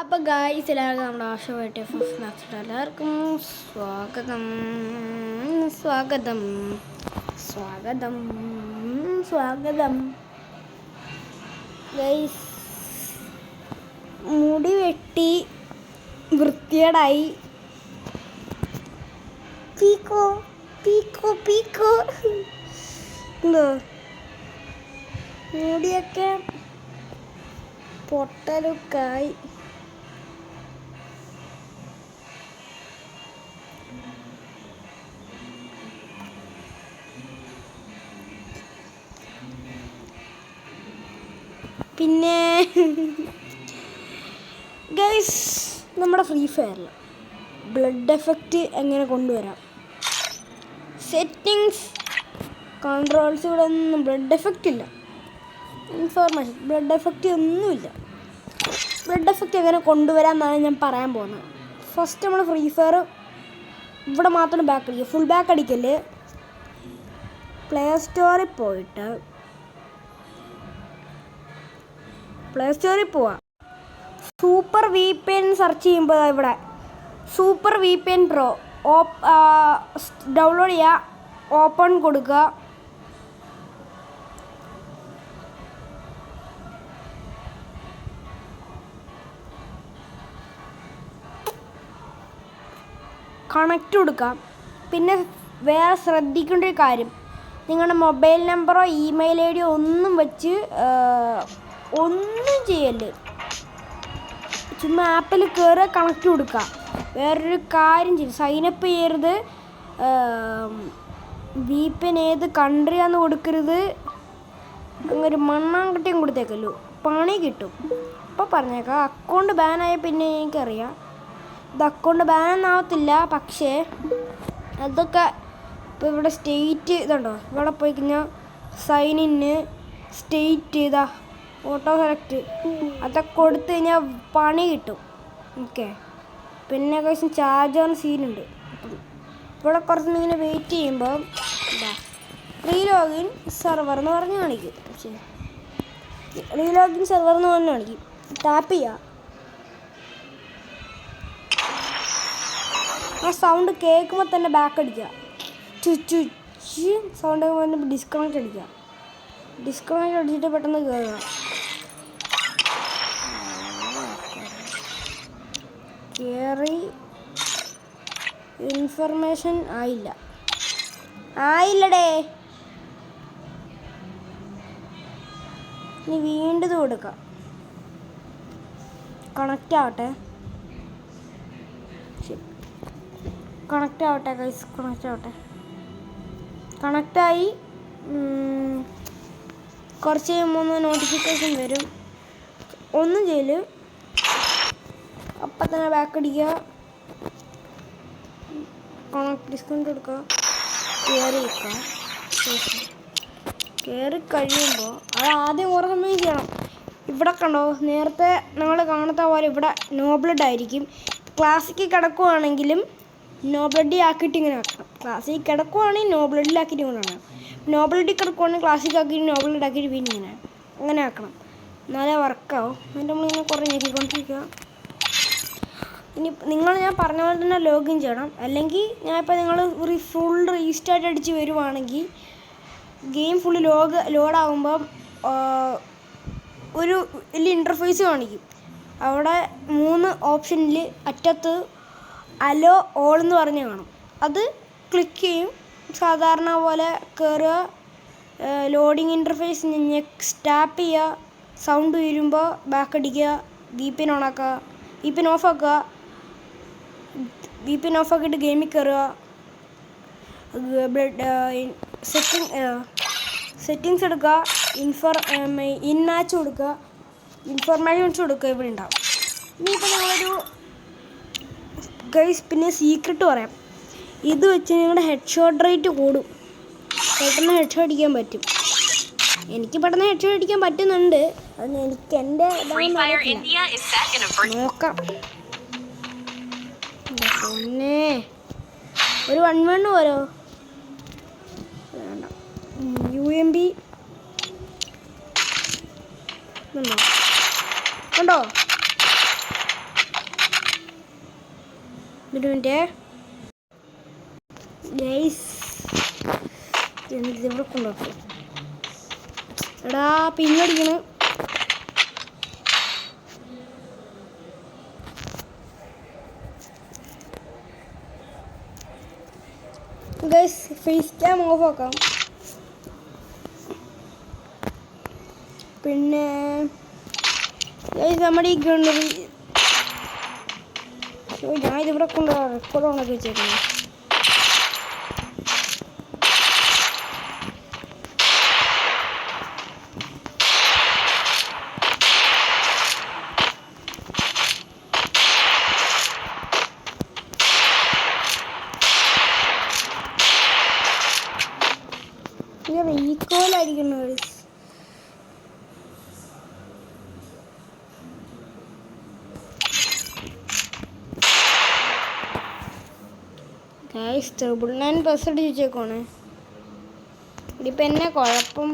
അപ്പോൾ ഗായ്സ് എല്ലാവർക്കും നമ്മുടെ ആശുവായിട്ട് എല്ലാവർക്കും സ്വാഗതം സ്വാഗതം സ്വാഗതം സ്വാഗതം. ഗൈസ് മുടി വെട്ടി വൃത്തികേടായി. പീക്കോ പീക്കോ പീക്കോ എന്തോ മുടിയൊക്കെ പൊട്ടലുക്കായി. പിന്നെ ഗൈസ് നമ്മുടെ ഫ്രീ ഫയറിൽ ബ്ലഡ് എഫക്റ്റ് എങ്ങനെ കൊണ്ടുവരാം? സെറ്റിങ്സ് കൺട്രോൾസ് ഇവിടെ ഒന്നും ബ്ലഡ് എഫക്റ്റ് ഇല്ല. ഇൻഫോർമേഷൻ ബ്ലഡ് എഫക്റ്റ് ഒന്നുമില്ല. ബ്ലഡ് എഫക്റ്റ് എങ്ങനെ കൊണ്ടുവരാമെന്നാണ് ഞാൻ പറയാൻ പോകുന്നത്. ഫസ്റ്റ് നമ്മൾ ഫ്രീ ഫയർ ഇവിടെ മാത്രം ബാക്ക് അടിക്കുക. Full back അടിക്കല്. പ്ലേ സ്റ്റോറിൽ പോവാം. സൂപ്പർ VPN സെർച്ച് ചെയ്യുമ്പോൾ ഇവിടെ സൂപ്പർ VPN പ്രോ ഡൗൺലോഡ് ചെയ്യുക. ഓപ്പൺ കൊടുക്കുക. കണക്റ്റ് കൊടുക്കാം. പിന്നെ വേറെ ശ്രദ്ധിക്കേണ്ട ഒരു കാര്യം, നിങ്ങളുടെ മൊബൈൽ നമ്പറോ ഇമെയിൽ ID ഒന്നും വെച്ച് ഒന്നും ചെയ്യല്ലേ. ചുമ്മാ ആപ്പിൽ കയറുക, കണക്റ്റ് കൊടുക്കുക. വേറൊരു കാര്യം ചെയ്യും, സൈനപ്പ് ചെയ്യരുത്. VPN ഏത് കൺട്രിയാന്ന് കൊടുക്കരുത്. അങ്ങനെ മണ്ണാങ്കട്ടിയും കൊടുത്തേക്കല്ലോ, പണി കിട്ടും. അപ്പോൾ പറഞ്ഞേക്കാം. അക്കൗണ്ട് ബാനായ പിന്നെ എനിക്കറിയാം ഇത് അക്കൗണ്ട് ബാനൊന്നാവത്തില്ല. പക്ഷേ അതൊക്കെ ഇപ്പോൾ ഇവിടെ സ്റ്റേറ്റ് ഇതുണ്ടോ, ഇവിടെ പോയി കഴിഞ്ഞാൽ സൈൻ ഇന്ന് സ്റ്റേറ്റ് ഇതാ ഓട്ടോ സെലക്ട് അതൊക്കെ കൊടുത്തു കഴിഞ്ഞാൽ പണി കിട്ടും. ഓക്കെ. പിന്നെ കുറച്ച് ചാർജർ സീനുണ്ട്. അപ്പം ഇവിടെ കുറച്ച് ഇങ്ങനെ വെയിറ്റ് ചെയ്യുമ്പോൾ ഇതാ റീലോഗിൻ സെർവർ എന്ന് പറഞ്ഞ് കാണിക്കും. പക്ഷേ റീലോഗിൻ സെർവർ എന്ന് പറഞ്ഞ് കാണിക്കും. ടാപ്പ് ചെയ്യുക. ആ സൗണ്ട് കേൾക്കുമ്പോൾ തന്നെ ബാക്ക് അടിക്കുക. ചുച്ചു സൗണ്ട് കേൾക്കുമ്പോൾ ഡിസ്കണക്റ്റ് അടിക്കുക. ഡിസ്കണക്റ്റ് അടിച്ചിട്ട് പെട്ടെന്ന് കയറുക. കയറി ഇൻഫർമേഷൻ ആയില്ലടേ. ഇനി വീണ്ടും കൊടുക്കാം. കണക്റ്റ് ആവട്ടെ. കണക്റ്റ് ആവട്ടെ ഗൈസ്, കണക്റ്റായി. കുറച്ച് കഴിയുമ്പോൾ നോട്ടിഫിക്കേഷൻ വരും. ഒന്നും ചെയ്യല്, അപ്പം തന്നെ ബാക്ക് അടിക്കുക. ഡിസ്കൗണ്ട് കൊടുക്കുക. കയറി കഴിയുമ്പോൾ അത് ആദ്യം കുറേ സമയം ചെയ്യണം. ഇവിടെ കണ്ടോ, നേരത്തെ നമ്മൾ കാണാത്ത പോലെ ഇവിടെ നോ ബ്ലഡ് ആയിരിക്കും. ക്ലാസ്സിക്ക് കിടക്കുവാണെങ്കിലും നോ ബ്ലഡിൽ ആക്കിയിട്ട് ഇങ്ങനെ ആക്കണം. ക്ലാസ്സിൽ കിടക്കുവാണെങ്കിൽ നോ ബ്ലഡിലാക്കിയിട്ട് ഇങ്ങനെ ആക്കണം. നോ ബ്ലഡിൽ കിടക്കുവാണെങ്കിൽ ക്ലാസ്സിക്ക് ആക്കിയിട്ട് നോ ബ്ലഡ് ആക്കിയിട്ട് പിന്നെ അങ്ങനെ ആക്കണം. എന്നാലേ വർക്കാവും. എന്നിട്ട് നമ്മളിങ്ങനെ കുറേ ഞെക്കിക്കൊണ്ടിരിക്കുക. ഇനി ഞാൻ പറഞ്ഞ പോലെ തന്നെ ലോഗിൻ ചെയ്യണം. അല്ലെങ്കിൽ ഞാനിപ്പോൾ നിങ്ങൾ ഫുൾ റീസ്റ്റാർട്ട് അടിച്ച് വരുവാണെങ്കിൽ ഗെയിം ഫുള്ള് ലോഡാകുമ്പം ഒരു വലിയ ഇൻ്റർഫേസ് കാണിക്കും. അവിടെ 3 ഓപ്ഷനിൽ അറ്റത്ത് അലോ ഓൾ എന്ന് പറഞ്ഞ് കാണും. അത് ക്ലിക്ക് ചെയ്യും. സാധാരണ പോലെ കയറുക. ലോഡിങ് ഇൻ്റർഫേസ് ടാപ്പ് ചെയ്യുക. സൗണ്ട് വരുമ്പോൾ ബാക്ക് അടിക്കുക. VPN ഓണാക്കുക. VPN ഓഫാക്കുക. VPN ഓഫാക്കിയിട്ട് ഗെയിമിൽ കയറുക. സെറ്റിങ്സ് എടുക്കുക. ഇൻ മാച്ച് കൊടുക്കുക. ഇൻഫർമേഷൻസ് കൊടുക്കുക. ഇവിടെ ഉണ്ടാവും. ഇനിയിപ്പോൾ ഞങ്ങളൊരു ഗൈസ് പിന്നെ സീക്രട്ട് പറയാം. ഇത് വെച്ച് നിങ്ങളുടെ ഹെഡ് ഷോട്ട് റേറ്റ് കൂടും. പെട്ടെന്ന് ഹെഡ് ഷോട്ട് അടിക്കാൻ പറ്റും. എനിക്ക് പെട്ടെന്ന് ഹെഡ് ഷോട്ട് അടിക്കാൻ പറ്റുന്നുണ്ട്. അത് എനിക്ക് എൻ്റെ നോക്കാം. പിന്നെ ഒരു 1v1 പോരോ? വേണ്ട. UMP കണ്ടോ ഒരു മിനിറ്റ് ഗൈസ്, ഇവിടെ കൊണ്ടുവെക്കും. എടാ പിന്നടിക്കണ്. ഗൈസ് ഫേസ് ക്യാം ഓഫ് ആക്കാം. പിന്നെ ഗൈസ് നമ്മുടെ ഈ ഗണ്ണറി ഞാൻ ഇതിവിടെ കൊണ്ട് റെക്കോർഡ് ഓണൊക്കെ വെച്ചേക്കുന്നത്. ഈക്വലായിരിക്കുന്നു ഗൈസ്. 999% ചോദിച്ചേക്കോണേ. ഇതിപ്പോൾ എന്നെ കുഴപ്പം.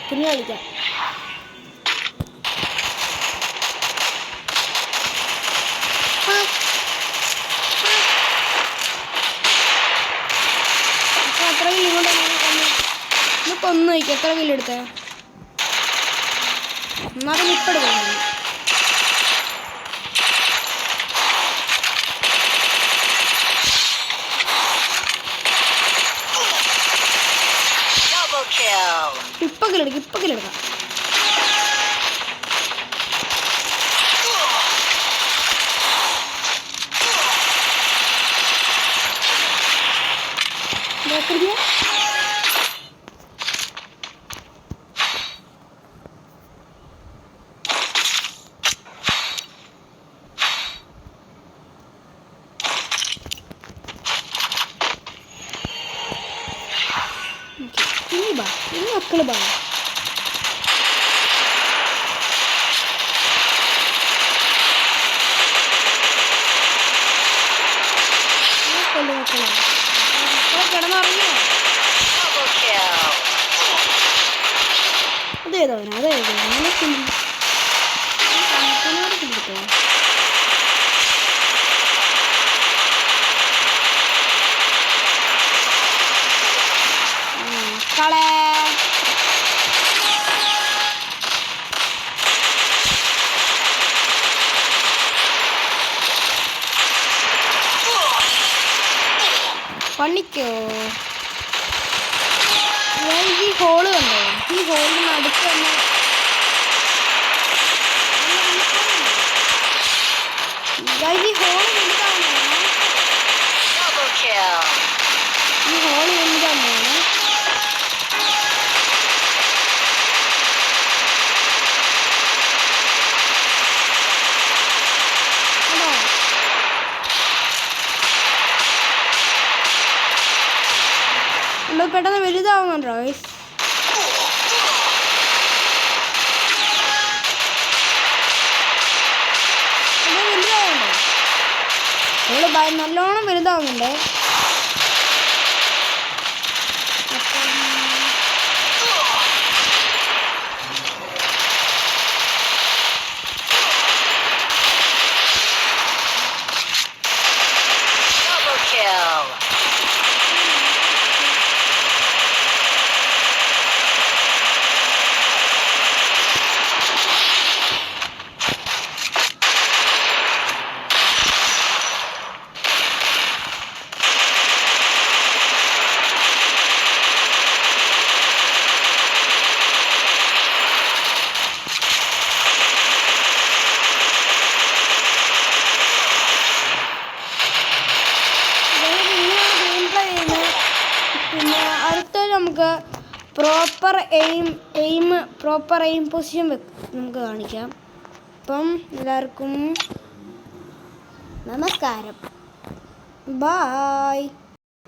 പിന്നെ കളിക്കാം. എത്ര കിലോ കൊണ്ട് കൊന്നു വയ്ക്കും. എത്ര കിലോ എടുത്തേ? എന്നാലും ഇപ്പെടുക്കുന്നു. ഇപ്പൊ കിലെടുക്കാം. ini akıl bana. പണിക്കോ ഈ ഹോള് കണ്ടോ? ഈ ഹോളിന് അടുത്ത് തന്നെ ഈ ഹോള് വലുതാണോ? ഈ ഹോള് വലുതാണോ? പെട്ടെന്ന് വലുതാവുന്നുണ്ടോ? വലുതാവുന്നുണ്ടോ? നല്ലോണം വലുതാവുന്നുണ്ട്. നമുക്ക് പ്രോപ്പർ എയിം പൊസിഷൻ നമുക്ക് കാണിക്കാം. അപ്പം എല്ലാവർക്കും നമസ്കാരം. ബായ്.